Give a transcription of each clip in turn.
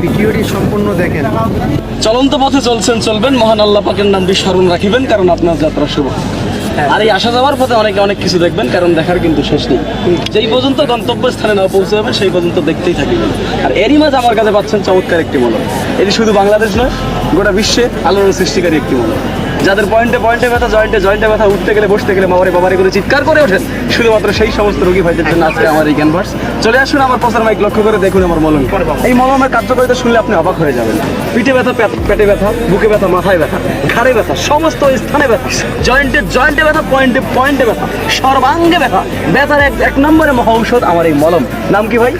ভিডিওটি সম্পূর্ণ দেখেন। চলন্ত পথে চলছেন, চলবেন, মহান আল্লাহ পাকের নামটি স্মরণ রাখিবেন, কারণ আপনার যাত্রা শুভ। আর এই আসা যাওয়ার পথে অনেকে অনেক কিছু দেখবেন, কারণ দেখার কিন্তু শেষ নেই। যেই পর্যন্ত গন্তব্য স্থানে না পৌঁছে যাবে সেই পর্যন্ত দেখতেই থাকবেন। আর এরই মাঝে আমার কাছে পাচ্ছেন চমৎকার একটি মলম। এটি শুধু বাংলাদেশ নয়, গোটা বিশ্বে আলোড়ন সৃষ্টিকারী একটি মলম। যাদের পয়েন্টে পয়েন্টে ব্যথা, জয়েন্টে ব্যথা, উঠতে গেলে বসতে গেলে বাবারে করে চিৎকার করে ওঠেন, শুধুমাত্র সেই সমস্ত রোগী ভাইদের জন্য আজকে আমার এই ক্যানভাস। চলে আসুন আমার প্রচার মাইক লক্ষ্য করে দেখুন আমার মলম। এই মলমের কার্যকারিতা শুনলে আপনি অবাক হয়ে যাবেন। পিঠে ব্যথা, পেটে ব্যথা, বুকে ব্যথা, মাথায় ব্যথা, ঘাড়ে ব্যথা, সমস্ত স্থানে ব্যথা, জয়েন্টে ব্যথা, পয়েন্টে ব্যথা, সর্বাঙ্গে ব্যথা, ব্যথার এক নম্বরে মহা ঔষধ আমার এই মলম। নাম কি ভাই?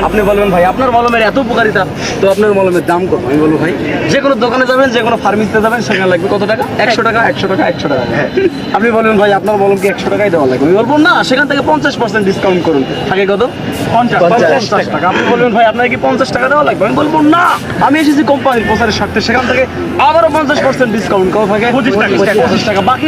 আপনি বলবেন ভাই আপনার মলমের এত উপকারিতা, তো আপনার মলমের দাম কত? আমি বলবো ভাই, যে কোনো দোকানে যাবেন, যে কোনো ফার্মেসিতে যাবেন, সেখানে লাগবে কত টাকা? 100 টাকা, 100 টাকা, 100 টাকা। আপনি বলবেন ভাই আপনার মলম কি 100 টাকাই দেওয়া লাগবে? আমি বলবো না, সেখান থেকে 50% ডিসকাউন্ট করুন। থাকে কত? 50 টাকা। আপনি বলবেন ভাই আপনার কি 50 টাকা দেওয়া লাগবে? আমি বলবো না, আমি এসেছি কোম্পানির প্রচারের স্বার্থে, সেখান থেকে আবারও 50% ডিসকাউন্ট কত থাকে? 25 টাকা। বাকি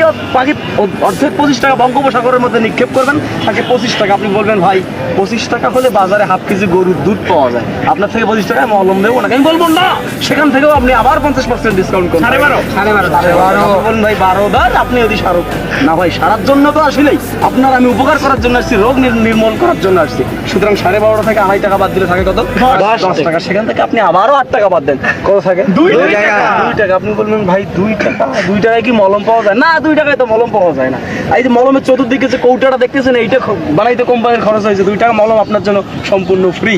অর্ধেক 25 টাকা বঙ্গোপসাগরের মধ্যে নিক্ষেপ করবেন, থাকে 25 টাকা। আপনি বলবেন ভাই 25 টাকা হলে বাজারে হাফ কেজি গরুর দুধ পাওয়া যায়, আপনার থেকে 25 টাকায় মলম দেবো না। আমি বলবো না, সেখান থেকেও আপনি আবার 50% ডিসকাউন্ট করুন। 12.5 বলুন ভাই 12 আপনি যদি সারো না ভাই, সারার জন্য তো আসলেই আপনার আমি উপকার করার জন্য আসছি, রোগ নির্মূল করার জন্য আসছি। সুতরাং 12.5 থেকে 2.5 টাকা বাদ দিলে থাকে কত? 10 টাকা। সেখান থেকে আপনি আবারও 8 টাকা বাদ দেন, কত থাকে? 2 টাকা। আপনি বলবেন ভাই 2 টাকা, 2 টাকায় কি মলম পাওয়া যায়? না, 2 টাকায় তো মলম পাওয়া যায় না। এই যে মলমের চতুর্দিকে যে কৌটাটা দেখতেছেন, এইটা বানাইতে কোম্পানির খরচ হয়েছে 2 টাকা। মলম আপনার জন্য সম্পূর্ণ ফ্রি।